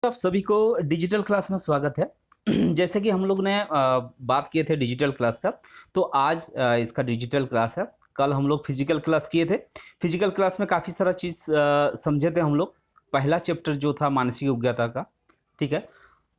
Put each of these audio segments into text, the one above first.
आप सभी को डिजिटल क्लास में स्वागत है। जैसे कि हम लोग ने बात किए थे डिजिटल क्लास का, तो आज इसका डिजिटल क्लास है। कल हम लोग फिजिकल क्लास किए थे। फिजिकल क्लास में काफ़ी सारा चीज़ समझे थे हम लोग। पहला चैप्टर जो था मानसिक योग्यता का, ठीक है,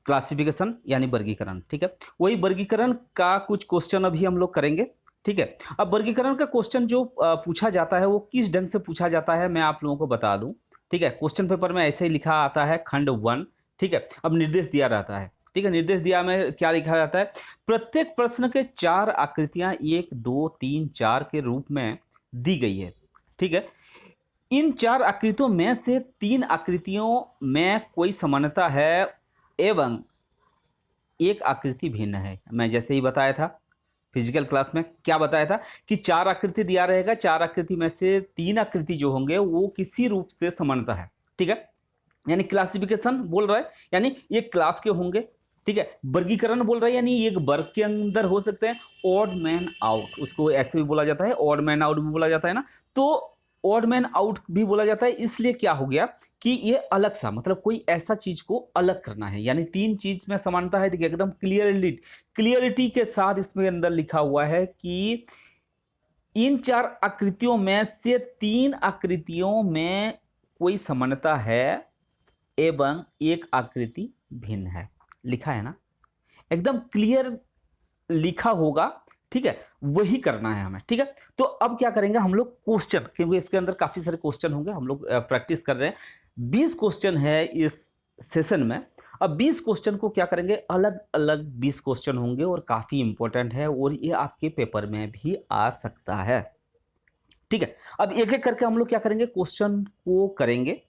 क्लासिफिकेशन यानी वर्गीकरण, ठीक है। वही वर्गीकरण का कुछ क्वेश्चन अभी हम लोग करेंगे, ठीक है। अब वर्गीकरण का क्वेश्चन जो पूछा जाता है वो किस ढंग से पूछा जाता है मैं आप लोगों को बता दूं, ठीक है। क्वेश्चन पेपर में ऐसे ही लिखा आता है खंड 1, ठीक है। अब निर्देश दिया रहता है, ठीक है। निर्देश दिया में क्या लिखा जाता है, प्रत्येक प्रश्न के 4 आकृतियां 1 2 3 4 के रूप में दी गई है, ठीक है। इन 4 आकृतियों में से 3 आकृतियों में कोई समानता है एवं एक आकृति भिन्न है। मैं जैसे ही बताया था फिजिकल क्लास में, क्या बताया था कि 4 आकृति दिया रहेगा, 4 आकृति में से 3 आकृति जो होंगे वो किसी रूप से समानता है, ठीक है। यानी क्लासिफिकेशन बोल रहा है यानी ये क्लास के होंगे, ठीक है। वर्गीकरण बोल रहा है यानी एक वर्ग के अंदर हो सकते हैं। ऑड मैन आउट, उसको ऐसे भी बोला जाता है, ऑड मैन आउट भी बोला जाता है ना। तो ऑड मैन आउट भी बोला जाता है, इसलिए क्या हो गया कि ये अलग सा, मतलब कोई ऐसा चीज को अलग करना है। यानी 3 चीज में समानता है, देखिए एकदम क्लियरिटी के साथ इसमें अंदर लिखा हुआ है कि इन 4 आकृतियों में से 3 आकृतियों में कोई समानता है एवं एक आकृति भिन्न है। लिखा है ना, एकदम क्लियर लिखा होगा, ठीक है। वही करना है हमें, ठीक है। तो अब क्या करेंगे हम लोग, क्वेश्चन, क्योंकि इसके अंदर काफी सारे क्वेश्चन होंगे, हम लोग प्रैक्टिस कर रहे हैं। 20 क्वेश्चन है इस सेशन में। अब 20 क्वेश्चन को क्या करेंगे, अलग अलग 20 क्वेश्चन होंगे और काफी इंपॉर्टेंट है और ये आपके पेपर में भी आ सकता है, ठीक है। अब एक एक करके हम लोग क्या करेंगे, क्वेश्चन को करेंगे,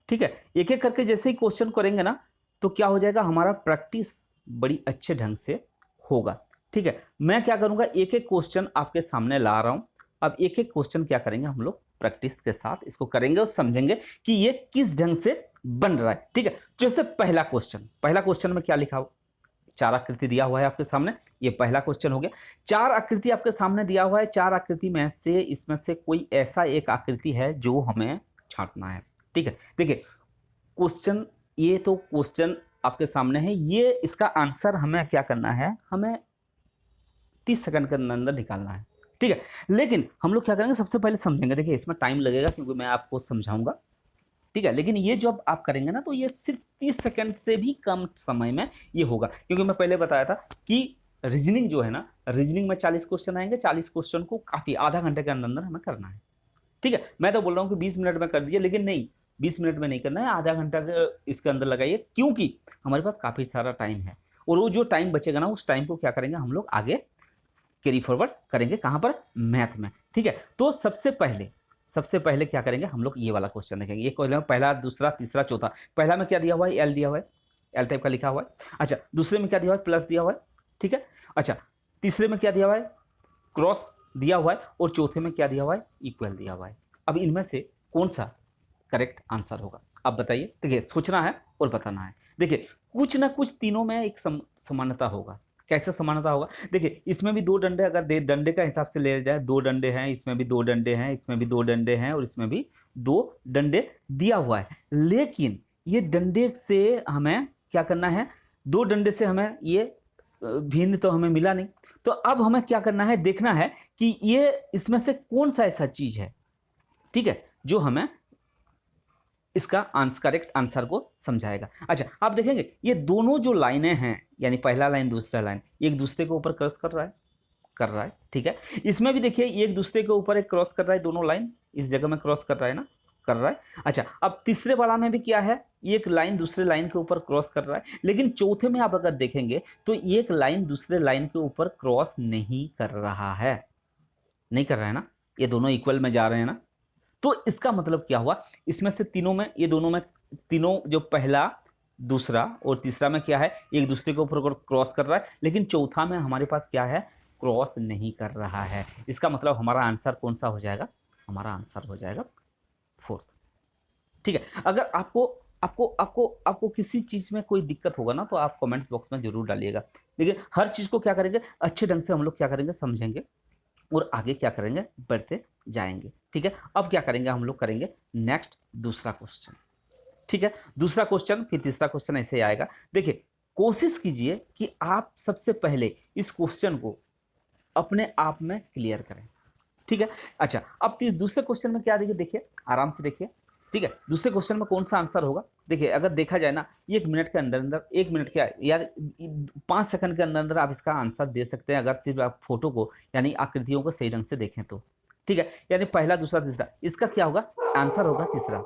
ठीक है। एक एक करके जैसे ही क्वेश्चन करेंगे ना, तो क्या हो जाएगा, हमारा प्रैक्टिस बड़ी अच्छे ढंग से होगा, ठीक है। मैं क्या करूंगा, एक एक क्वेश्चन आपके सामने ला रहा हूं। अब एक एक क्वेश्चन क्या करेंगे हम लोग, प्रैक्टिस के साथ इसको करेंगे और समझेंगे कि ये किस ढंग से बन रहा है, ठीक है। जैसे पहला क्वेश्चन में क्या लिखा हो, 4 आकृति दिया हुआ है आपके सामने, ये पहला क्वेश्चन हो गया। 4 आकृति आपके सामने दिया हुआ है, 4 आकृति में से इसमें से कोई ऐसा एक आकृति है जो हमें छांटना है, ठीक है। देखिए क्वेश्चन, ये तो क्वेश्चन आपके सामने है, ये इसका आंसर हमें क्या करना है, हमें 30 सेकंड के अंदर निकालना है, ठीक है। लेकिन हम लोग क्या करेंगे, सबसे पहले समझेंगे। देखिए इसमें टाइम लगेगा क्योंकि मैं आपको समझाऊंगा, ठीक है। लेकिन ये जब आप करेंगे ना, तो ये सिर्फ 30 सेकंड से भी कम समय में ये होगा, क्योंकि मैं पहले बताया था कि रीजनिंग जो है ना, रीजनिंग में 40 क्वेश्चन आएंगे, 40 क्वेश्चन को काफी आधा घंटे के अंदर हमें करना है, ठीक है। मैं तो बोल रहा हूँ कि 20 मिनट में कर दीजिए, लेकिन नहीं, 20 मिनट में नहीं करना है, आधा घंटा इसके अंदर लगाइए, क्योंकि हमारे पास काफी सारा टाइम है। और वो जो टाइम बचेगा ना, उस टाइम को क्या करेंगे हम लोग आगे कैरी फॉरवर्ड करेंगे, कहां पर, मैथ में, ठीक है। तो सबसे पहले क्या करेंगे हम लोग, ये वाला क्वेश्चन देखेंगे। ये क्वेश्चन पहला, दूसरा, तीसरा, चौथा। पहला में क्या दिया हुआ है, एल दिया हुआ है, एल टाइप का लिखा हुआ है। अच्छा, दूसरे में क्या दिया हुआ है, प्लस दिया हुआ है, ठीक है। अच्छा, तीसरे में क्या दिया हुआ है, क्रॉस दिया हुआ है, और चौथे में क्या दिया हुआ है, इक्वल दिया हुआ है। अब इनमें से कौन सा करेक्ट आंसर होगा, आप बताइए। देखिए सोचना है और बताना है। देखिए कुछ ना कुछ तीनों में एक समानता होगा। कैसे समानता होगा, देखिए इसमें भी 2 डंडे, अगर डंडे का हिसाब से ले जाए, 2 डंडे हैं, इसमें भी 2 डंडे हैं, इसमें भी 2 डंडे हैं, और इसमें भी 2 डंडे दिया हुआ है। लेकिन ये डंडे से हमें क्या करना है, 2 डंडे से हमें ये भिन्न तो हमें मिला नहीं। तो अब हमें क्या करना है, देखना है कि ये इसमें से कौन सा ऐसा चीज है, ठीक है, जो हमें इसका करेक्ट आंसर को समझाएगा। अच्छा, आप देखेंगे ये दोनों जो लाइनें हैं, यानी पहला लाइन दूसरा लाइन, एक दूसरे के ऊपर क्रॉस कर रहा है, ठीक है। इसमें भी देखिए एक दूसरे के ऊपर एक क्रॉस कर रहा है, दोनों लाइन इस जगह में क्रॉस कर रहा है ना, कर रहा है। अच्छा, अब तीसरे वाला में भी क्या है, एक लाइन दूसरे लाइन के ऊपर क्रॉस कर रहा है। लेकिन चौथे में आप अगर देखेंगे तो एक लाइन दूसरे लाइन के ऊपर क्रॉस नहीं कर रहा है, नहीं कर रहा है ना, ये दोनों इक्वल में जा रहे हैं ना। तो इसका मतलब क्या हुआ, इसमें से तीनों में, ये दोनों में, तीनों जो पहला, दूसरा और तीसरा में क्या है, एक दूसरे के ऊपर क्रॉस कर रहा है। लेकिन चौथा में हमारे पास क्या है, क्रॉस नहीं कर रहा है। इसका मतलब हमारा आंसर कौन सा हो जाएगा, हमारा आंसर हो जाएगा 4th, ठीक है। अगर आपको आपको आपको आपको किसी चीज में कोई दिक्कत होगा ना, तो आप कमेंट्स बॉक्स में जरूर डालिएगा। लेकिन हर चीज को क्या करेंगे, अच्छे ढंग से हम लोग क्या करेंगे, समझेंगे और आगे क्या करेंगे, बढ़ते जाएंगे, ठीक है। अब क्या करेंगे हम लोग, करेंगे नेक्स्ट दूसरा क्वेश्चन। ठीक है, दूसरा क्वेश्चन, फिर तीसरा क्वेश्चन ऐसे ही आएगा। देखिए, कोशिश कीजिए कि आप सबसे पहले इस क्वेश्चन को अपने आप में क्लियर करें। ठीक है, अच्छा, अब दूसरे क्वेश्चन में क्या, देखिए आराम से देखिए। ठीक है, दूसरे क्वेश्चन में कौन सा आंसर होगा? देखिए, अगर देखा जाए ना, 1 मिनट के अंदर अंदर, 1 मिनट क्या यार, 5 सेकंड के अंदर अंदर आप इसका आंसर दे सकते हैं, अगर सिर्फ आप फोटो को यानी आकृतियों को सही ढंग से देखें तो। ठीक है, यानी पहला, दूसरा, तीसरा, इसका क्या होगा? आंसर होगा तीसरा।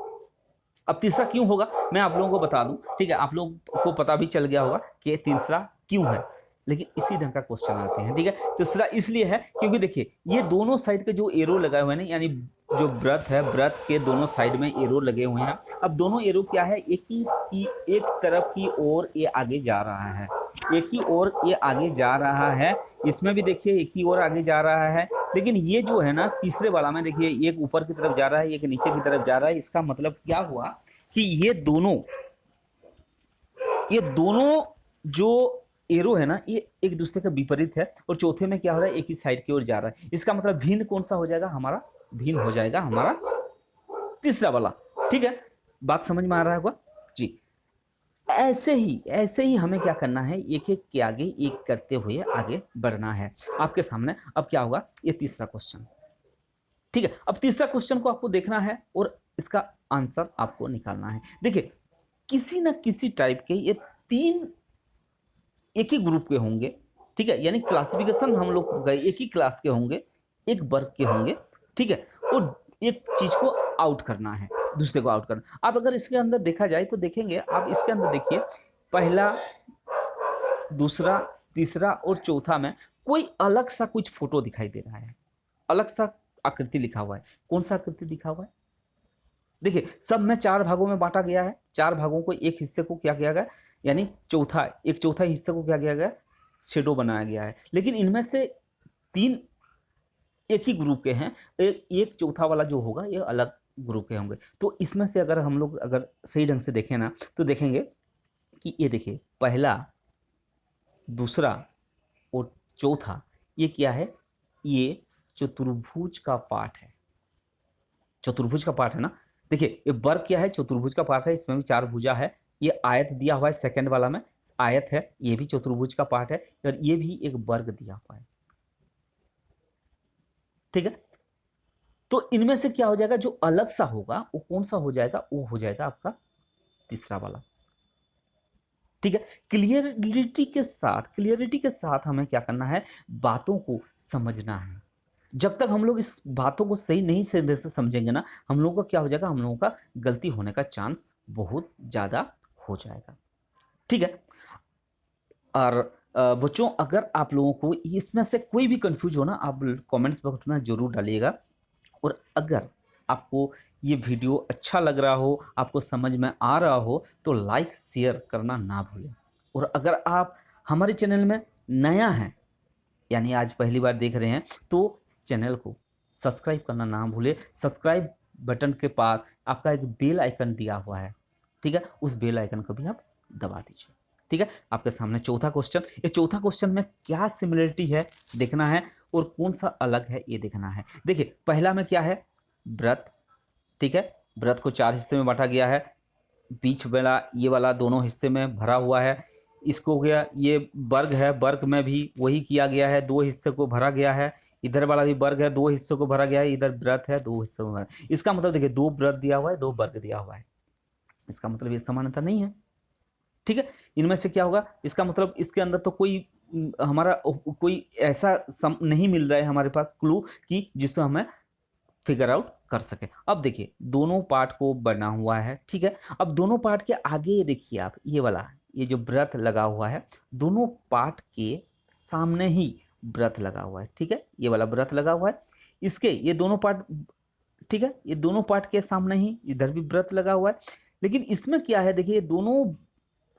अब तीसरा क्यों होगा मैं आप लोगों को बता दूं। ठीक है, आप लोगों को पता भी चल गया होगा कि तीसरा क्यों है, लेकिन इसी ढंग का क्वेश्चन आते हैं। ठीक है, तीसरा इसलिए है क्योंकि देखिए, ये दोनों साइड के जो एरो लगाए हुए हैं ना, यानी जो व्रत है, व्रत के दोनों साइड में एरो लगे हुए हैं। अब दोनों एरो क्या है, एक तरफ की ओर ये आगे जा रहा है, एक ही ओर ये आगे जा रहा है। इसमें भी देखिए एक ही ओर आगे जा रहा है, लेकिन ये जो है ना, तीसरे वाला में देखिए, एक ऊपर की तरफ जा रहा है, एक नीचे की तरफ जा रहा है। इसका मतलब क्या हुआ कि ये दोनों जो एरो है ना, ये एक दूसरे का विपरीत है, और चौथे में क्या हो रहा है, एक ही साइड की ओर जा रहा है। इसका मतलब भिन्न कौन सा हो जाएगा हमारा? भिन्न हो जाएगा हमारा तीसरा वाला। ठीक है, बात समझ में आ रहा होगा जी। ऐसे ही हमें क्या करना है, एक एक के आगे एक करते हुए आगे बढ़ना है। आपके सामने अब क्या होगा, ये तीसरा क्वेश्चन। ठीक है, अब तीसरा क्वेश्चन को आपको देखना है और इसका आंसर आपको निकालना है। देखिए, किसी ना किसी टाइप के ये तीन एक ही ग्रुप के होंगे। ठीक है, यानी क्लासिफिकेशन हम लोग गए, एक ही क्लास के होंगे, एक वर्ग के होंगे। ठीक है, और एक चीज को आउट करना है, दूसरे को आउट करना। अब अगर इसके अंदर देखा जाए तो देखेंगे, आप इसके अंदर देखिए, पहला, दूसरा, तीसरा और चौथा में कोई अलग सा कुछ फोटो दिखाई दे रहा है, अलग सा आकृति लिखा हुआ है। कौन सा आकृति लिखा हुआ है? देखिए, सब में 4 भागों में बांटा गया है। 4 भागों को एक हिस्से को क्या किया गया, यानी एक चौथा हिस्से को क्या किया गया, शेडो बनाया गया है। लेकिन इनमें से 3 एक ही ग्रुप के हैं, एक चौथा वाला जो होगा ये अलग ग्रुप के होंगे। तो इसमें से अगर हम लोग अगर सही ढंग से देखें ना, तो देखेंगे कि ये देखिए, पहला, दूसरा और चौथा, ये क्या है, ये चतुर्भुज का पार्ट है। चतुर्भुज का पार्ट है ना। देखिए, ये वर्ग क्या है, चतुर्भुज का पार्ट है, इसमें भी 4 भुजा है। ये आयत दिया हुआ है, सेकंड वाला में आयत है, ये भी चतुर्भुज का पार्ट है, और ये भी एक वर्ग दिया हुआ है। ठीक है, तो इनमें से क्या हो जाएगा, जो अलग सा होगा वो कौन सा हो जाएगा, वो हो जाएगा आपका तीसरा वाला। ठीक है, क्लियरिटी के साथ हमें क्या करना है, बातों को समझना है। जब तक हम लोग इस बातों को सही नहीं से समझेंगे ना, हम लोगों का क्या हो जाएगा, हम लोगों का गलती होने का चांस बहुत ज्यादा हो जाएगा। ठीक है, और बच्चों, अगर आप लोगों को इसमें से कोई भी कंफ्यूज हो ना, आप कमेंट्स बॉक्स में जरूर डालिएगा। और अगर आपको ये वीडियो अच्छा लग रहा हो, आपको समझ में आ रहा हो, तो लाइक शेयर करना ना भूलें। और अगर आप हमारे चैनल में नया हैं, यानी आज पहली बार देख रहे हैं, तो इस चैनल को सब्सक्राइब करना ना भूलें। सब्सक्राइब बटन के पास आपका एक बेल आइकन दिया हुआ है। ठीक है, उस बेल आइकन को भी आप दबा दीजिए। ठीक है, आपके सामने चौथा क्वेश्चन, ये चौथा क्वेश्चन में क्या सिमिलरिटी है देखना है, और कौन सा अलग है ये देखना है। देखिए, पहला में क्या है, व्रत। ठीक है, व्रत को 4 हिस्से में बांटा गया है, बीच वाला ये वाला दोनों हिस्से में भरा हुआ है। इसको गया, ये वर्ग है, वर्ग में भी वही किया गया है, 2 हिस्से को भरा गया है। इधर वाला भी वर्ग है, 2 हिस्सों को भरा गया है। इधर व्रत है, 2 हिस्सों में भरा। इसका मतलब देखिए, 2 व्रत दिया हुआ है, 2 वर्ग दिया हुआ है। इसका मतलब ये समानता नहीं है। ठीक है, इनमें से क्या होगा, इसका मतलब इसके अंदर तो कोई हमारा कोई ऐसा नहीं मिल रहा है हमारे पास क्लू कि जिससे हमें फिगर आउट कर सके। अब देखिए, दोनों पार्ट को बना हुआ है। ठीक है, अब दोनों पार्ट के आगे ये देखिए आप, ये वाला, ये जो व्रत लगा हुआ है, दोनों पार्ट के सामने ही व्रत लगा हुआ है। ठीक है, ये वाला व्रत लगा हुआ है, इसके ये दोनों पार्ट, ठीक है, ये दोनों पार्ट के सामने ही इधर भी व्रत लगा हुआ है। लेकिन इसमें क्या है, देखिए, दोनों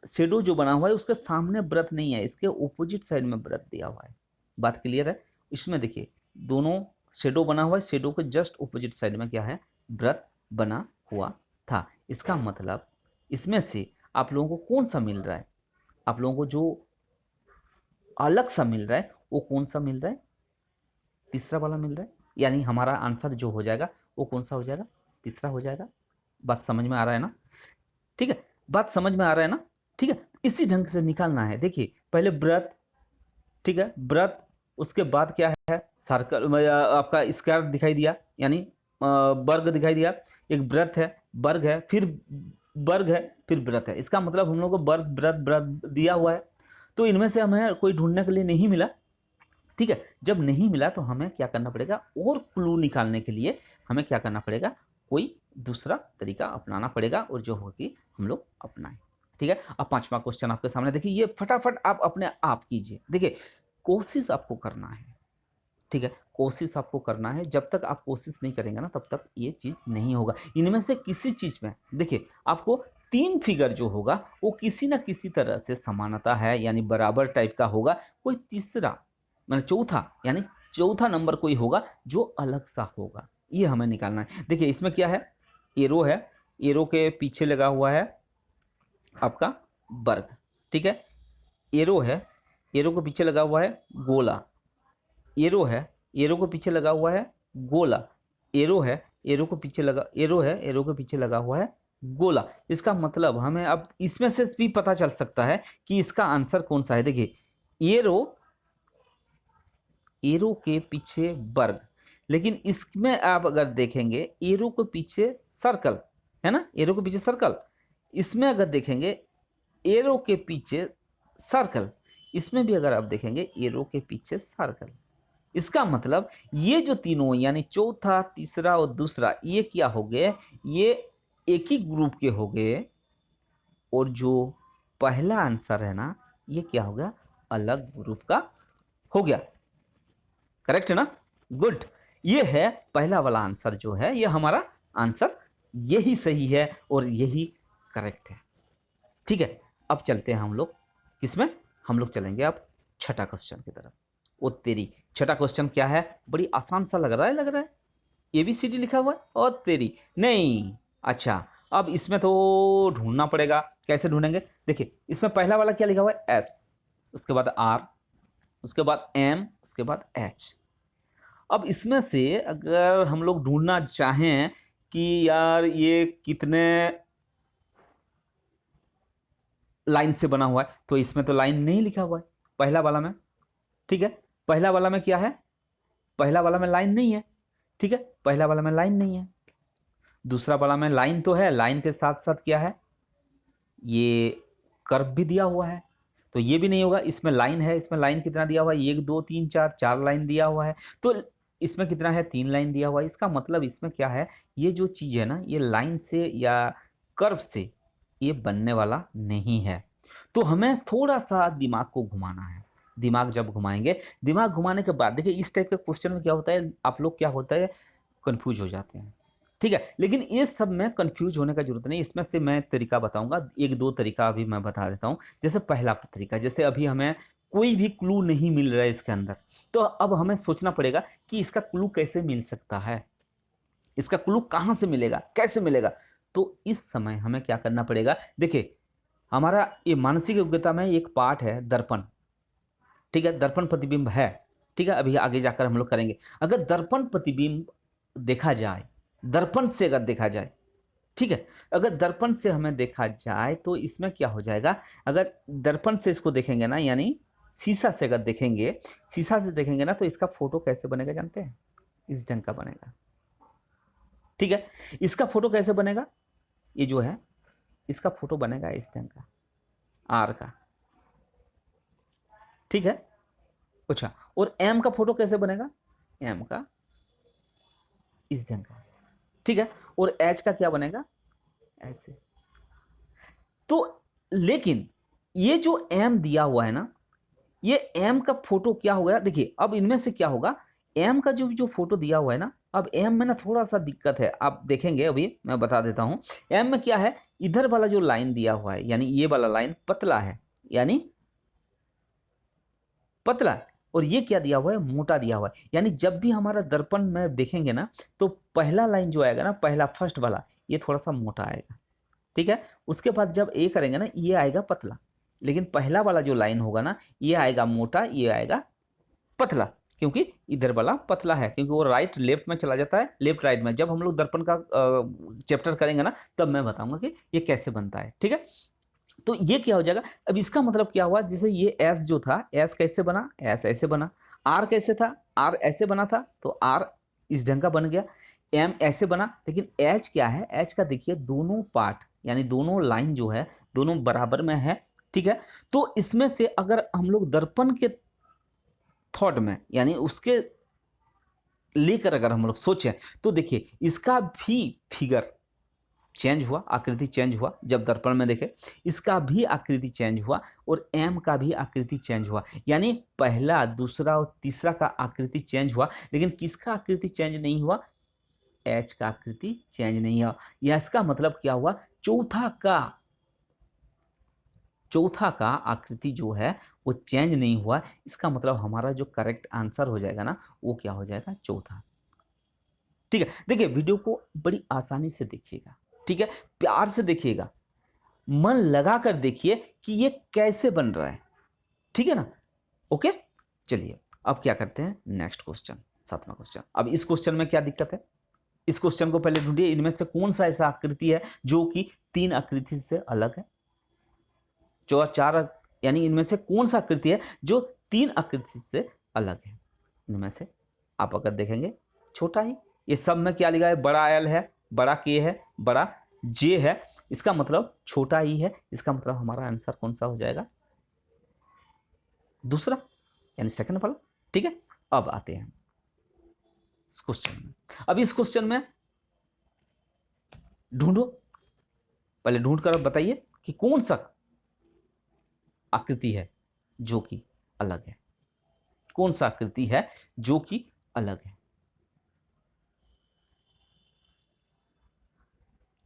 शेडो जो बना हुआ है उसके सामने व्रत नहीं है, इसके ऑपोजिट साइड में व्रत दिया हुआ है। बात क्लियर है? इसमें देखिए, दोनों शेडो बना हुआ है, शेडो के जस्ट ऑपोजिट साइड में क्या है, व्रत बना हुआ था। इसका मतलब इसमें से आप लोगों को कौन सा मिल रहा है, आप लोगों को जो अलग सा मिल रहा है वो कौन सा मिल रहा है, तीसरा वाला मिल रहा है। यानी हमारा आंसर जो हो जाएगा वो कौन सा हो जाएगा, तीसरा हो जाएगा। बात समझ में आ रहा है ना? ठीक है, बात समझ में आ रहा है ना? ठीक है, इसी ढंग से निकालना है। देखिए पहले व्रत, ठीक है, व्रत, उसके बाद क्या है, सर्कल, आपका स्क्वायर दिखाई दिया, यानी वर्ग दिखाई दिया, एक व्रत है, वर्ग है, फिर वर्ग है, फिर व्रत है। इसका मतलब हम लोग को वर्ग व्रत व्रत दिया हुआ है, तो इनमें से हमें कोई ढूंढने के लिए नहीं मिला। ठीक है, जब नहीं मिला तो हमें क्या करना पड़ेगा, और क्लू निकालने के लिए हमें क्या करना पड़ेगा, कोई दूसरा तरीका अपनाना पड़ेगा, और जो होगी हम लोग अपनाएं। ठीक है, अब पांचवा क्वेश्चन आपके सामने, देखिए ये फटाफट आप अपने आप कीजिए। देखिए कोशिश आपको करना है, ठीक है, कोशिश आपको करना है। जब तक आप कोशिश नहीं करेंगे ना, तब तक ये चीज़ नहीं होगा। इनमें से किसी चीज़ में देखिए आपको तीन फिगर जो होगा वो किसी ना किसी तरह से समानता है, यानी बराबर टाइप का होगा। कोई तीसरा मतलब चौथा, यानी चौथा नंबर कोई होगा जो अलग सा होगा, ये हमें निकालना है। देखिए इसमें क्या है, एरो है, एरो के पीछे लगा हुआ है आपका वर्ग, ठीक है, एरो है, एरो के पीछे लगा हुआ है गोला, एरो है, एरो के पीछे लगा हुआ है गोला, एरो है, एरो के पीछे लगा, एरो है, एरो के पीछे लगा हुआ है गोला। इसका मतलब हमें अब इसमें से भी पता चल सकता है कि इसका आंसर कौन सा है। देखिए एरो, एरो के पीछे वर्ग, लेकिन इसमें आप अगर देखेंगे एरो के पीछे सर्कल है ना, एरो के पीछे सर्कल, इसमें अगर देखेंगे एरो के पीछे सर्कल, इसमें भी अगर आप देखेंगे एरो के पीछे सर्कल। इसका मतलब ये जो तीनों, यानी चौथा, तीसरा और दूसरा, ये क्या हो गए, ये एक ही ग्रुप के हो गए, और जो पहला आंसर है ना, ये क्या हो गया, अलग ग्रुप का हो गया। करेक्ट है ना? गुड, ये है पहला वाला आंसर जो है, ये हमारा आंसर यही सही है और यही करेक्ट है। ठीक है, अब चलते हैं हम लोग किसमें, हम लोग चलेंगे अब छठा क्वेश्चन की तरफ। ओ तेरी, छठा क्वेश्चन क्या है, बड़ी आसान सा लग रहा है, ABCD लिखा हुआ है, और तेरी नहीं। अच्छा, अब इसमें तो ढूंढना पड़ेगा, कैसे ढूंढेंगे। देखिए इसमें पहला वाला क्या लिखा हुआ है, S, उसके बाद R, उसके बाद M, उसके बाद H। अब इसमें से अगर हम लोग ढूंढना चाहें कि यार ये कितने लाइन से बना हुआ है, तो इसमें तो लाइन नहीं लिखा हुआ है पहला वाला में। ठीक है, पहला वाला में क्या है, पहला वाला में लाइन नहीं है। ठीक है, पहला वाला में लाइन नहीं है। दूसरा वाला में लाइन तो है, लाइन के साथ साथ क्या है, ये कर्व भी दिया हुआ है, तो ये भी नहीं होगा। इसमें लाइन है, इसमें लाइन कितना दिया हुआ है, 1 2 3 4, 4 लाइन दिया हुआ है, तो इसमें कितना है, 3 लाइन दिया हुआ है। इसका मतलब इसमें क्या है, ये जो चीज़ है ना, ये लाइन से या कर्व से ये बनने वाला नहीं है। तो हमें थोड़ा सा दिमाग को घुमाना है। दिमाग जब घुमाएंगे, दिमाग घुमाने के बाद देखिए इस टाइप के क्वेश्चन में क्या होता है, आप लोग क्या होता है, कंफ्यूज हो जाते हैं। ठीक है, लेकिन ये सब में कंफ्यूज होने का जरूरत नहीं। इसमें से मैं तरीका बताऊंगा, एक दो तरीका अभी मैं बता देता हूं। जैसे पहला तरीका, जैसे अभी हमें कोई भी क्लू नहीं मिल रहा है इसके अंदर, तो अब हमें सोचना पड़ेगा कि इसका क्लू कैसे मिल सकता है, इसका क्लू कहां से मिलेगा, कैसे मिलेगा। तो इस समय हमें क्या करना पड़ेगा, देखिए हमारा ये मानसिक योग्यता में एक पार्ट है दर्पण। ठीक है, दर्पण प्रतिबिंब है। ठीक है, अभी आगे जाकर हम लोग करेंगे। अगर दर्पण प्रतिबिंब देखा जाए, दर्पण से अगर देखा जाए, ठीक है, अगर दर्पण से हमें देखा जाए तो इसमें क्या हो जाएगा, अगर दर्पण से इसको देखेंगे ना, यानी शीशा से अगर देखेंगे, शीशा से देखेंगे ना, तो इसका फोटो कैसे बनेगा जानते हैं, इस ढंग का बनेगा। ठीक है, इसका फोटो कैसे बनेगा, ये जो है इसका फोटो बनेगा इस ढंग का, आर का। ठीक है, अच्छा, और एम का फोटो कैसे बनेगा, एम का इस ढंग का। ठीक है, और एच का क्या बनेगा, ऐसे। तो लेकिन ये जो एम दिया हुआ है ना, ये एम का फोटो क्या हो गया, देखिए अब इनमें से क्या होगा, एम का जो जो फोटो दिया हुआ है ना, अब एम में ना थोड़ा सा दिक्कत है, आप देखेंगे अभी मैं बता देता हूं। एम में क्या है, इधर वाला जो लाइन दिया हुआ है, यानी ये वाला लाइन पतला है, यानी पतला, और ये क्या दिया हुआ है, मोटा दिया हुआ है। यानी जब भी हमारा दर्पण में देखेंगे ना, तो पहला लाइन जो आएगा ना, पहला फर्स्ट वाला, ये थोड़ा सा मोटा आएगा। ठीक है, उसके बाद जब ए करेंगे ना, ये आएगा पतला, लेकिन पहला वाला जो लाइन होगा ना, ये आएगा मोटा, ये आएगा पतला। क्योंकि इधर वाला पतला है, क्योंकि वो राइट लेफ्ट में चला जाता है, लेफ्ट राइट में। जब हम लोग दर्पण का चैप्टर करेंगे ना, तब मैं बताऊंगा कि ये कैसे बनता है, ठीक है। तो ये क्या हो जाएगा, अब इसका मतलब क्या हुआ, जैसे ये एस जो था, एस कैसे बना, एस ऐसे बना। आर कैसे था, आर ऐसे बना था, तो आर इस ढंग का बन गया। एम ऐसे बना, लेकिन एच क्या है, एच का देखिए दोनों पार्ट यानी दोनों लाइन जो है दोनों बराबर में है, ठीक है। तो इसमें से अगर हम लोग दर्पण के थॉट में यानी उसके लेकर अगर हम लोग सोचें, तो देखिए इसका भी फिगर चेंज हुआ, आकृति चेंज हुआ जब दर्पण में देखे, इसका भी आकृति चेंज हुआ और एम का भी आकृति चेंज हुआ। यानी पहला, दूसरा और तीसरा का आकृति चेंज हुआ, लेकिन किसका आकृति चेंज नहीं हुआ, एच का आकृति चेंज नहीं हुआ। या इसका मतलब क्या हुआ, चौथा का आकृति जो है वो चेंज नहीं हुआ। इसका मतलब हमारा जो करेक्ट आंसर हो जाएगा ना, वो क्या हो जाएगा, चौथा, ठीक है। देखिए वीडियो को बड़ी आसानी से देखिएगा, ठीक है, प्यार से देखिएगा, मन लगाकर देखिए कि ये कैसे बन रहा है, ठीक है ना। ओके, चलिए अब क्या करते हैं, नेक्स्ट क्वेश्चन, 7वां क्वेश्चन। अब इस क्वेश्चन में क्या दिक्कत है, इस क्वेश्चन को पहले ढूंढिए, इनमें से कौन सा ऐसा आकृति है जो कि 3 आकृति से अलग है, जो 4 यानी इनमें से कौन सा आकृति है जो 3 आकृति से अलग है। इनमें से आप अगर देखेंगे, छोटा ही, ये सब में क्या लिखा है, बड़ा एल है, बड़ा के है, बड़ा जे है, इसका मतलब छोटा ही है। इसका मतलब हमारा आंसर कौन सा हो जाएगा, दूसरा यानी सेकंड वाला, ठीक है। अब आते हैं इस क्वेश्चन में। अब इस क्वेश्चन में ढूंढो, पहले ढूंढ कर बताइए कि कौन सा आकृति है जो कि अलग है, कौन सा आकृति है जो कि अलग है,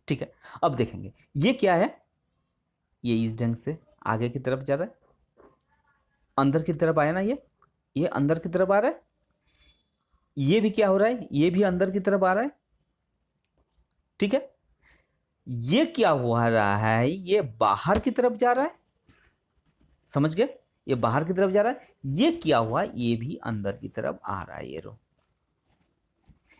ठीक है। अब देखेंगे ये क्या है, ये इस ढंग से आगे की तरफ जा रहा है, अंदर की तरफ आया ना, ये अंदर की तरफ आ रहा है। ये भी क्या हो रहा है, ये भी अंदर की तरफ आ रहा है, ठीक है। ये क्या हो रहा है, ये बाहर की तरफ जा रहा है, समझ गए, ये बाहर की तरफ जा रहा है। ये क्या हुआ, ये भी अंदर की तरफ आ रहा है, ये रो,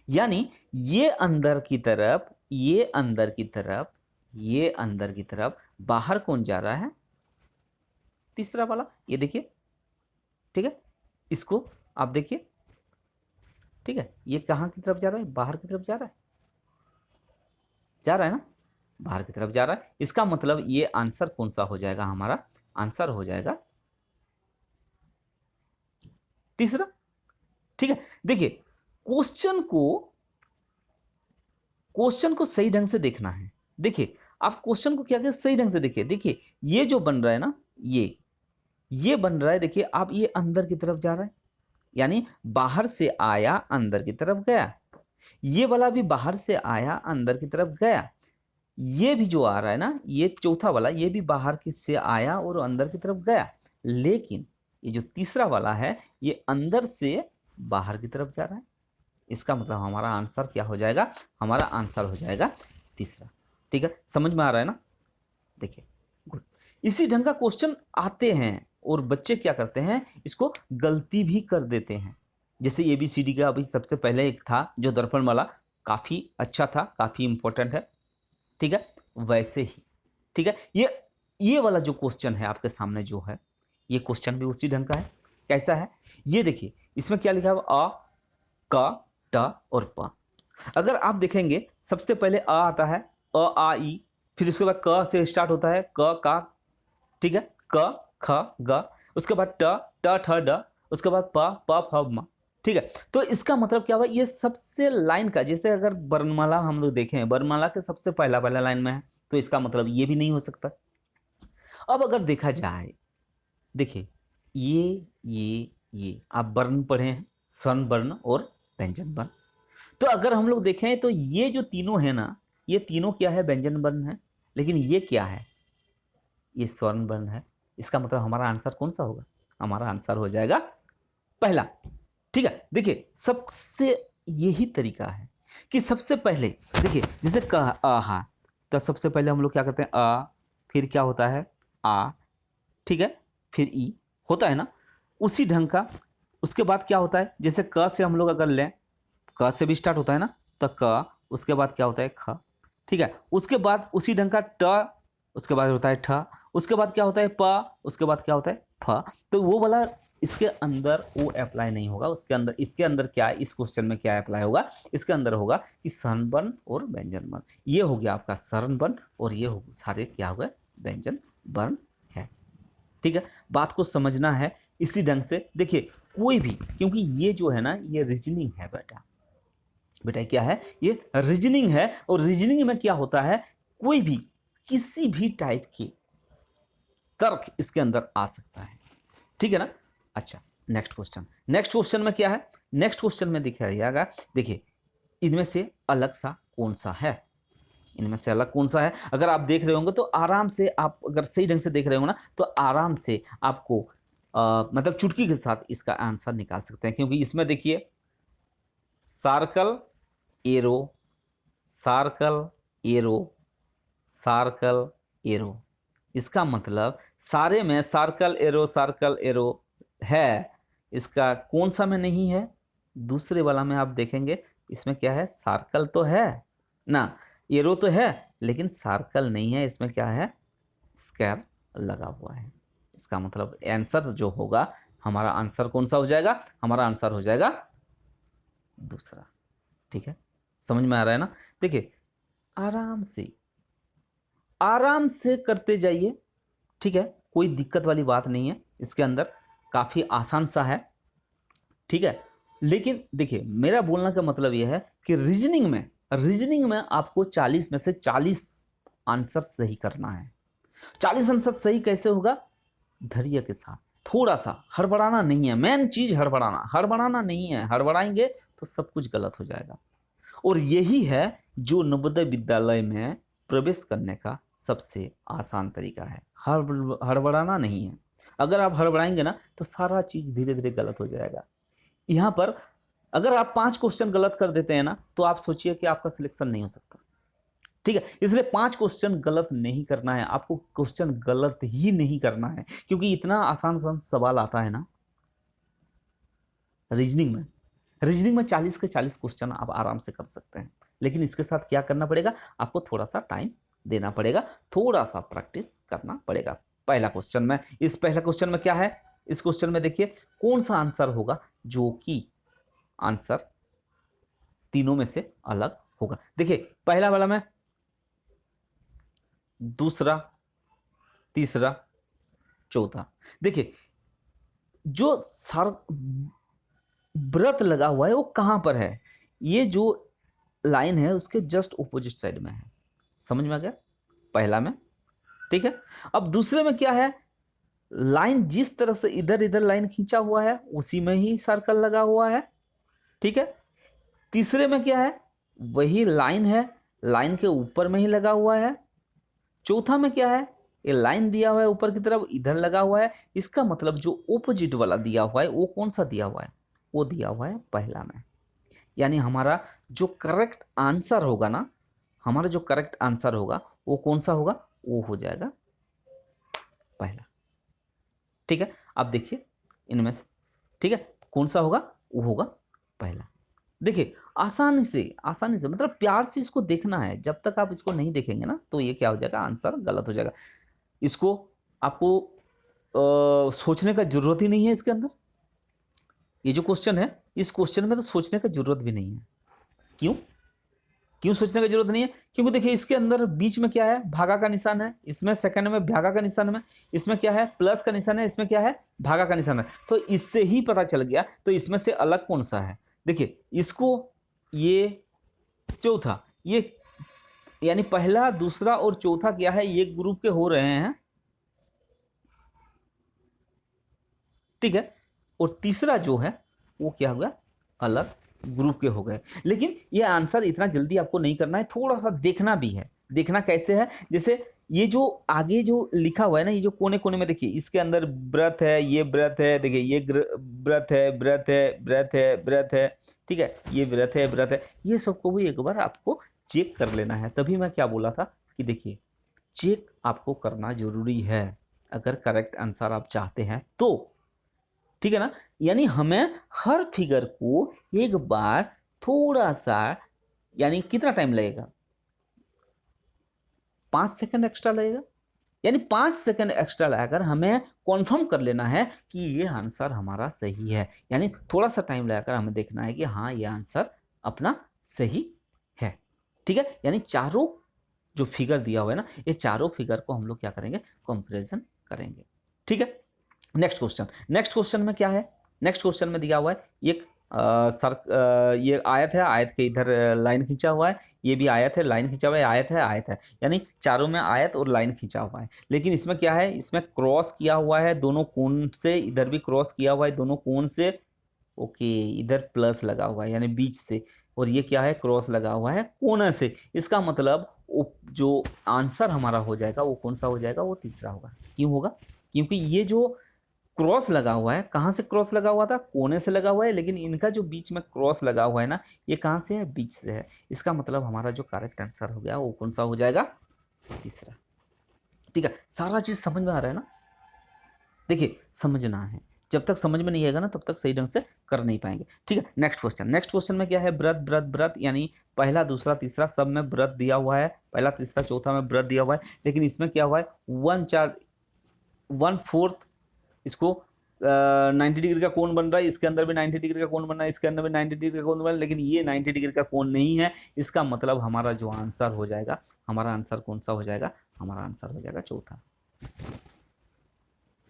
यानी ये अंदर की तरफ, ये अंदर की तरफ, ये अंदर की तरफ, बाहर कौन जा रहा है, तीसरा वाला, ये देखिए, ठीक है। इसको आप देखिए, ठीक है, ये कहां की तरफ जा रहा है, बाहर की तरफ जा रहा है, जा रहा है ना, बाहर की तरफ जा रहा है। इसका मतलब ये आंसर कौन सा हो जाएगा, हमारा आंसर हो जाएगा तीसरा, ठीक है। देखिए क्वेश्चन को सही ढंग से देखना है। देखिए आप क्वेश्चन को क्या करें, सही ढंग से देखिए। देखिए ये जो बन रहा है ना, ये बन रहा है, देखिए आप, ये अंदर की तरफ जा रहा है, यानी बाहर से आया अंदर की तरफ गया। ये वाला भी बाहर से आया अंदर की तरफ गया। ये भी जो आ रहा है ना, ये चौथा वाला, ये भी बाहर से आया और अंदर की तरफ गया। लेकिन ये जो तीसरा वाला है, ये अंदर से बाहर की तरफ जा रहा है। इसका मतलब हमारा आंसर क्या हो जाएगा, हमारा आंसर हो जाएगा तीसरा, ठीक है। समझ में आ रहा है ना, देखिए गुड। इसी ढंग का क्वेश्चन आते हैं और बच्चे क्या करते हैं, इसको गलती भी कर देते हैं। जैसे ABCD का अभी सबसे पहले एक था जो दर्पण वाला, काफ़ी अच्छा था, काफ़ी इंपॉर्टेंट है, ठीक है। वैसे ही, ठीक है, ये वाला जो क्वेश्चन है आपके सामने जो है, ये क्वेश्चन भी उसी ढंग का है। कैसा है, ये देखिए, इसमें क्या लिखा है, अ, क, ट और प। अगर आप देखेंगे, सबसे पहले अ आता है, अ आ ई, फिर उसके बाद क से स्टार्ट होता है, क का, ठीक है, क ख ग, उसके बाद ट ट ठ ड, उसके बाद प प फ म, ठीक है। तो इसका मतलब क्या हुआ, ये सबसे लाइन का, जैसे अगर वर्णमाला हम लोग देखें, वर्णमाला के सबसे पहला लाइन में है, तो इसका मतलब ये भी नहीं हो सकता। अब अगर देखा जाए, देखिए ये आप वर्ण पढ़े हैं, स्वर्ण वर्ण और व्यंजन वर्ण। तो अगर हम लोग देखें तो ये जो तीनों है ना, ये तीनों क्या है, व्यंजन वर्ण है। लेकिन ये क्या है, ये स्वर्ण वर्ण है। इसका मतलब हमारा आंसर कौन सा होगा, हमारा आंसर हो जाएगा पहला, ठीक है। देखिए सबसे यही तरीका है कि सबसे पहले देखिए, जैसे कहा आहा, तो सबसे पहले हम लोग क्या करते हैं, अ, फिर क्या होता है, आ, ठीक है, फिर ई होता है ना, उसी ढंग का उसके बाद क्या होता है, जैसे क से हम लोग अगर लें, क से भी स्टार्ट होता है ना, तो क, उसके बाद क्या होता है ख, ठीक है। उसके बाद उसी ढंग का ट, उसके बाद होता है ठ, उसके बाद क्या होता है प, उसके बाद क्या होता है फ। तो वो वाला इसके अंदर वो अप्लाई नहीं होगा। उसके अंदर, इसके अंदर क्या है, इस क्वेश्चन में क्या अप्लाई होगा, इसके अंदर होगा कि स्वर्ण वर्ण और व्यंजन वर्ण। ये हो गया आपका स्वर्ण वर्ण और ये हो सारे क्या हो गए, व्यंजन वर्ण है। ठीक है, बात को समझना है इसी ढंग से। देखिए कोई भी, क्योंकि ये जो है ना ये रीजनिंग है बेटा, बेटा क्या है, ये रीजनिंग है। और रीजनिंग में क्या होता है, कोई भी किसी भी टाइप की तर्क इसके अंदर आ सकता है, ठीक है ना। अच्छा, नेक्स्ट क्वेश्चन, नेक्स्ट क्वेश्चन में क्या है, नेक्स्ट क्वेश्चन में दिखाइएगा, देखिए इनमें से अलग सा कौन सा है, इनमें से अलग कौन सा है। अगर आप देख रहे होंगे तो आराम से, आप अगर सही ढंग से देख रहे होंगे ना, तो आराम से आपको मतलब चुटकी के साथ इसका आंसर निकाल सकते हैं। क्योंकि इसमें देखिए circle arrow, circle arrow, circle arrow, इसका मतलब सारे में सर्कल एरो है। इसका कौन सा में नहीं है, दूसरे वाला में आप देखेंगे इसमें क्या है, सर्कल तो है ना, एरो तो है, लेकिन सर्कल नहीं है। इसमें क्या है, स्क्वायर लगा हुआ है। इसका मतलब आंसर जो होगा, हमारा आंसर कौन सा हो जाएगा, हमारा आंसर हो जाएगा दूसरा। ठीक है, समझ में आ रहा है ना। देखिए आराम से करते जाइए, ठीक है, कोई दिक्कत वाली बात नहीं है इसके अंदर, काफी आसान सा है, ठीक है। लेकिन देखिए मेरा बोलने का मतलब यह है कि रीजनिंग में आपको 40 में से 40 आंसर सही करना है। 40 आंसर सही कैसे होगा, धैर्य के साथ, थोड़ा सा हड़बड़ाना नहीं है। मेन चीज हड़बड़ाना नहीं है, हड़बड़ाएंगे तो सब कुछ गलत हो जाएगा। और यही है जो नवोदय विद्यालय में प्रवेश करने का सबसे आसान तरीका है, हड़बड़ाना नहीं है। अगर आप हड़बड़ाएंगे ना तो सारा चीज धीरे धीरे गलत हो जाएगा। यहाँ पर अगर आप 5 क्वेश्चन गलत कर देते हैं ना, तो आप सोचिए कि आपका सिलेक्शन नहीं हो सकता, ठीक है। इसलिए 5 क्वेश्चन गलत नहीं करना है आपको, क्वेश्चन गलत ही नहीं करना है, क्योंकि इतना आसान आसान सवाल आता है ना रीजनिंग में 40 के 40 क्वेश्चन आप आराम से कर सकते हैं। लेकिन इसके साथ क्या करना पड़ेगा, आपको थोड़ा सा टाइम देना पड़ेगा, थोड़ा सा प्रैक्टिस करना पड़ेगा। पहला क्वेश्चन में, इस पहला क्वेश्चन में क्या है, इस क्वेश्चन में देखिए कौन सा आंसर होगा जो कि आंसर तीनों में से अलग होगा। देखिए पहला वाला में दूसरा, तीसरा, चौथा, देखिए जो सर व्रत लगा हुआ है वो कहां पर है, ये जो लाइन है उसके जस्ट ऑपोजिट साइड में है। समझ में आ गया, पहला में, ठीक है। अब दूसरे में क्या है, लाइन जिस तरह से इधर इधर लाइन खींचा हुआ है उसी में ही सर्कल लगा हुआ है, ठीक है। तीसरे में क्या है, वही लाइन है, लाइन के ऊपर में ही लगा हुआ है। चौथा में क्या है, ये लाइन दिया हुआ है ऊपर की तरफ, इधर लगा हुआ है। इसका मतलब जो ऑपोजिट वाला दिया हुआ है वो कौन सा दिया हुआ है, वो दिया हुआ है पहला में। यानी हमारा जो करेक्ट आंसर होगा ना, हमारा जो करेक्ट आंसर होगा वो कौन सा होगा, वो हो जाएगा पहला, ठीक है। अब देखिए इनमें से, ठीक है, कौन सा होगा, वो होगा पहला। देखिए आसानी से मतलब प्यार से इसको देखना है। जब तक आप इसको नहीं देखेंगे ना तो ये क्या हो जाएगा, आंसर गलत हो जाएगा। इसको आपको सोचने का जरूरत ही नहीं है इसके अंदर। ये जो क्वेश्चन है, इस क्वेश्चन में तो सोचने का जरूरत भी नहीं है। क्यों सोचने की जरूरत नहीं है, क्योंकि देखिए इसके अंदर बीच में क्या है, भागा का निशान है, इसमें सेकंड में भागा का निशान है, इसमें क्या है, प्लस का निशान है, इसमें क्या है, भागा का निशान है। तो इससे ही पता चल गया तो इसमें से अलग कौन सा है। देखिए इसको, ये चौथा, ये यानी पहला, दूसरा और चौथा क्या है, ये ग्रुप के हो रहे हैं, ठीक है। और तीसरा जो है वो क्या हो गया, अलग ग्रुप के हो गए। लेकिन ये आंसर इतना जल्दी आपको नहीं करना है, थोड़ा सा देखना भी है। देखना कैसे है, जैसे ये जो आगे जो लिखा हुआ है ना, ये जो कोने कोने में देखिए, इसके अंदर व्रत है, ये व्रत है, देखिए ये व्रत है, व्रत है, व्रत है, व्रत है, ठीक है, ये व्रत है, व्रत है, ये सबको भी एक बार आपको चेक कर लेना है। तभी मैं क्या बोला था कि देखिए चेक आपको करना जरूरी है अगर करेक्ट आंसर आप चाहते हैं तो, ठीक है ना। यानी हमें हर फिगर को एक बार थोड़ा सा, यानी कितना टाइम लगेगा, 5 सेकंड एक्स्ट्रा लगेगा। यानी 5 सेकंड एक्स्ट्रा लगाकर हमें कॉन्फर्म कर लेना है कि ये आंसर हमारा सही है। यानी थोड़ा सा टाइम लगाकर हमें देखना है कि हाँ ये आंसर अपना सही है। ठीक है, यानी चारों जो फिगर दिया हुआ है ना, ये चारों फिगर को हम लोग क्या करेंगे, कंपैरिजन करेंगे। ठीक है, नेक्स्ट क्वेश्चन। नेक्स्ट क्वेश्चन में क्या है, नेक्स्ट क्वेश्चन में दिया हुआ है एक ये आयत है, आयत के इधर लाइन खींचा हुआ है, ये भी आयत है, लाइन खींचा हुआ है, आयत है, आयत है, यानी चारों में आयत और लाइन खींचा हुआ है। लेकिन इसमें क्या है, इसमें क्रॉस किया हुआ है दोनों कोण से, इधर भी क्रॉस किया हुआ है दोनों कोण से। ओके, इधर प्लस लगा हुआ है यानी बीच से, और ये क्या है, क्रॉस लगा हुआ है कोने से। इसका मतलब जो आंसर हमारा हो जाएगा वो कौन सा हो जाएगा, वो तीसरा होगा। क्यों होगा, क्योंकि ये जो क्रॉस लगा हुआ है, कहाँ से क्रॉस लगा हुआ था, कोने से लगा हुआ है, लेकिन इनका जो बीच में क्रॉस लगा हुआ है ना, ये कहाँ से है, बीच से है। इसका मतलब हमारा जो करेक्ट आंसर हो गया वो कौन सा हो जाएगा, तीसरा। ठीक है, सारा चीज समझ में आ रहा है ना। देखिए समझना है, जब तक समझ में नहीं आएगा ना तब तक सही ढंग से कर नहीं पाएंगे। ठीक है, नेक्स्ट क्वेश्चन। नेक्स्ट क्वेश्चन में क्या है, व्रत व्रत व्रत, यानी पहला दूसरा तीसरा सब में व्रत दिया हुआ है, पहला तीसरा चौथा में व्रत दिया हुआ है। लेकिन इसमें क्या हुआ है, 1/4 इसको 90 डिग्री का कोण बन रहा है, इसके अंदर भी 90 डिग्री का कोण बन रहा है, इसके अंदर भी 90 डिग्री का कोण बन रहा है, लेकिन ये 90 डिग्री का कोण नहीं है। इसका मतलब हमारा जो आंसर हो जाएगा, हमारा आंसर कौन सा हो जाएगा, हमारा आंसर हो जाएगा चौथा।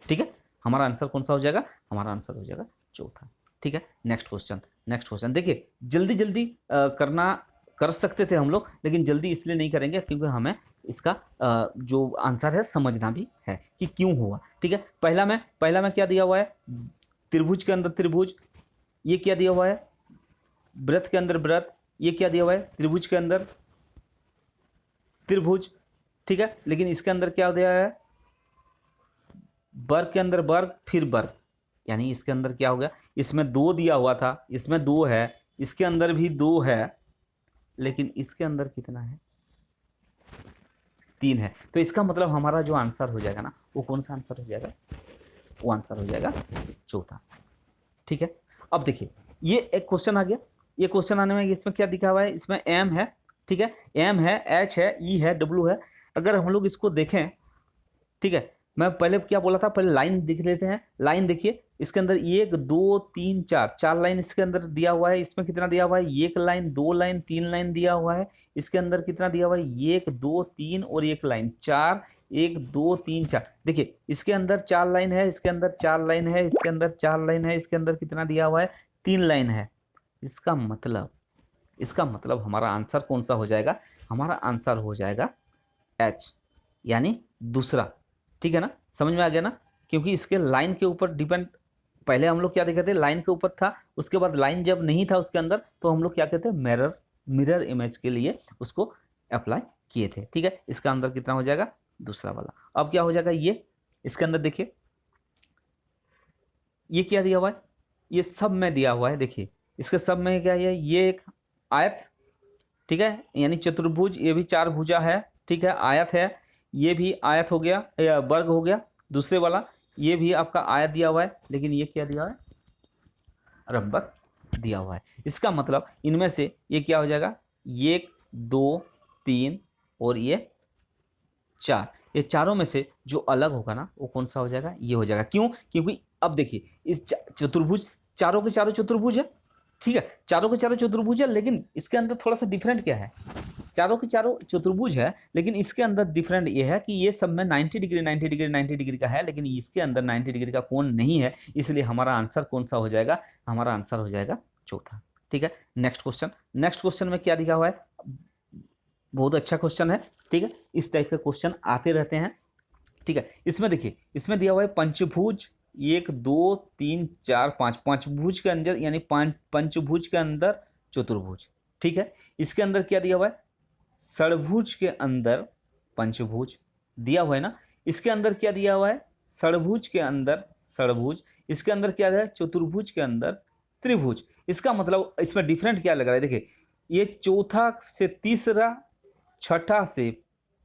ठीक है, हमारा आंसर कौन सा हो जाएगा, हमारा आंसर हो जाएगा चौथा। ठीक है, नेक्स्ट क्वेश्चन। नेक्स्ट क्वेश्चन देखिए, जल्दी जल्दी करना कर सकते थे हम लोग, लेकिन जल्दी इसलिए नहीं करेंगे क्योंकि हमें इसका जो आंसर है समझना भी है कि क्यों हुआ। ठीक है, पहला में क्या दिया हुआ है, त्रिभुज के अंदर त्रिभुज, ये क्या दिया हुआ है, वृत्त के अंदर वृत्त, ये क्या दिया हुआ है, त्रिभुज के अंदर त्रिभुज। ठीक है, लेकिन इसके अंदर क्या दिया है, वर्ग के अंदर वर्ग फिर वर्ग, यानी इसके अंदर क्या हो गया, इसमें 2 दिया हुआ था, इसमें 2 है, इसके अंदर भी 2 है, लेकिन इसके अंदर कितना है, 3 है। तो इसका मतलब हमारा जो आंसर हो जाएगा ना, वो कौन सा आंसर हो जाएगा, वो आंसर हो जाएगा चौथा। ठीक है, अब देखिए ये एक क्वेश्चन आ गया, ये क्वेश्चन आने में इसमें क्या दिखा हुआ है, इसमें एम है, ठीक है, एम है, एच है, ई है, डब्ल्यू है। अगर हम लोग इसको देखें, ठीक है, मैं पहले क्या बोला था, पहले लाइन देख लेते हैं। लाइन देखिए, इसके अंदर 1 2 3 4 लाइन इसके अंदर दिया हुआ है। इसमें कितना दिया हुआ है, 1 लाइन 2 लाइन 3 लाइन दिया हुआ है। इसके अंदर कितना दिया हुआ है, 1 2 3 और 1 लाइन, 4 1 2 3 4। देखिए इसके अंदर 4 लाइन है, इसके अंदर 4 लाइन है, इसके अंदर 4 लाइन है, इसके अंदर कितना दिया हुआ है, 3 लाइन है। इसका मतलब हमारा आंसर कौन सा हो जाएगा, हमारा आंसर हो जाएगा एच, यानी दूसरा। ठीक है ना, समझ में आ गया ना, क्योंकि इसके लाइन के ऊपर डिपेंड, पहले हम लोग क्या देखे थे, लाइन के ऊपर था, उसके बाद लाइन जब नहीं था उसके अंदर तो हम लोग क्या कहते हैं, मिरर इमेज के लिए उसको अप्लाई किए थे। ठीक है, इसका अंदर कितना हो जाएगा, दूसरा वाला। अब क्या हो जाएगा, ये इसके अंदर देखिए ये क्या दिया हुआ है, ये सब में दिया हुआ है। देखिए इसके सब में क्या है, ये एक आयत, ठीक है, यानी चतुर्भुज, ये भी 4 भुजा है, ठीक है, आयत है, ये भी आयत हो गया या वर्ग हो गया दूसरे वाला, ये भी आपका आयत दिया हुआ है, लेकिन ये क्या दिया हुआ है, रम्बस दिया हुआ है। इसका मतलब इनमें से ये क्या हो जाएगा, 1 2 3 और ये 4, ये चारों में से जो अलग होगा ना वो कौन सा हो जाएगा, ये हो जाएगा। क्यों, क्योंकि अब देखिए इस चतुर्भुज, चारों के चारों चतुर्भुज है, ठीक है, चारों के चारों चतुर्भुज है, लेकिन इसके अंदर थोड़ा सा डिफरेंट क्या है, चारों के चारों चतुर्भुज है, लेकिन इसके अंदर डिफरेंट ये है कि ये सब में 90 डिग्री 90 डिग्री 90 डिग्री का है, लेकिन इसके अंदर 90 डिग्री का कोण नहीं है। इसलिए हमारा आंसर कौन सा हो जाएगा, हमारा आंसर हो जाएगा चौथा। ठीक है, नेक्स्ट क्वेश्चन। नेक्स्ट क्वेश्चन में क्या दिखा हुआ है, बहुत अच्छा क्वेश्चन है। ठीक है, इस टाइप के क्वेश्चन आते रहते हैं। ठीक है, इसमें देखिए, इसमें दिया हुआ है पंचभुज, 1 2 3 4 5, पंचभुज के अंदर यानी पंचभुज के अंदर चतुर्भुज। ठीक है, इसके अंदर क्या दिया हुआ है, षड्भुज के अंदर पंचभुज दिया हुआ है ना। इसके अंदर क्या दिया हुआ है, षड्भुज के अंदर षड्भुज, इसके अंदर क्या है, चतुर्भुज के अंदर त्रिभुज। इसका मतलब इसमें डिफरेंट क्या लग रहा है, देखिए ये चौथा से तीसरा, छठा से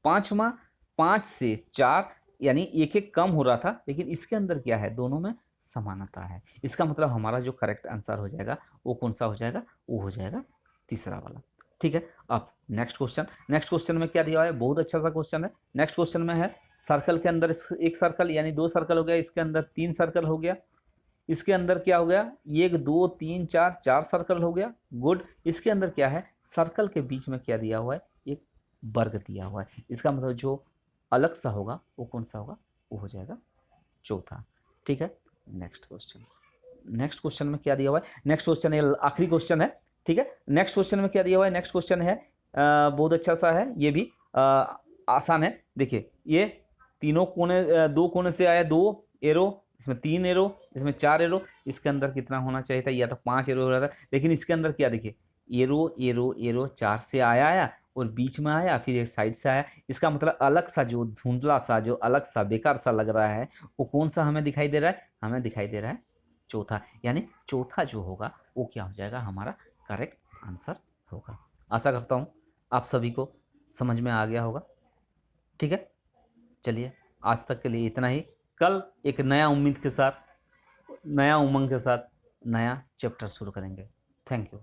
पांचवा, 5 से 4, यानी एक एक कम हो रहा था, लेकिन इसके अंदर क्या है, दोनों में समानता है। इसका मतलब हमारा जो करेक्ट आंसर हो जाएगा वो कौन सा हो जाएगा, वो हो जाएगा तीसरा वाला। ठीक है, अब नेक्स्ट क्वेश्चन में क्या दिया है, बहुत अच्छा सा क्वेश्चन है। नेक्स्ट क्वेश्चन में है सर्कल के अंदर एक सर्कल यानी 2 सर्कल हो गया, इसके अंदर 3 सर्कल हो गया, इसके अंदर क्या हो गया 1 2 3 4 सर्कल हो गया। गुड। इसके अंदर क्या है, सर्कल के बीच में क्या दिया हुआ है, एक वर्ग दिया हुआ है। इसका मतलब जो अलग सा होगा वो कौन सा होगा, वो हो जाएगा चौथा। ठीक है, नेक्स्ट क्वेश्चन में क्या दिया हुआ है, नेक्स्ट क्वेश्चन ये आखिरी क्वेश्चन है। ठीक है, नेक्स्ट क्वेश्चन में क्या दिया हुआ है, नेक्स्ट क्वेश्चन है बहुत अच्छा सा है, ये भी आसान है। देखिए ये तीनों कोने 2 कोने से आया 2 एरो, इसमें 3 एरो, इसमें 4 एरो। इसके अंदर कितना होना चाहिए था, या तो 5 एरो हो रहा था, लेकिन इसके अंदर क्या देखिए एरो एरो एरो 4 से आया और बीच में आया, फिर एक साइड से आया। इसका मतलब अलग सा जो धुंधला सा, जो अलग सा बेकार सा लग रहा है, वो कौन सा हमें दिखाई दे रहा है, हमें दिखाई दे रहा है चौथा। यानी चौथा जो होगा वो क्या हो जाएगा, हमारा करेक्ट आंसर होगा। आशा करता हूँ आप सभी को समझ में आ गया होगा। ठीक है, चलिए आज तक के लिए इतना ही। कल एक नया उम्मीद के साथ, नया उमंग के साथ नया चैप्टर शुरू करेंगे। Thank you.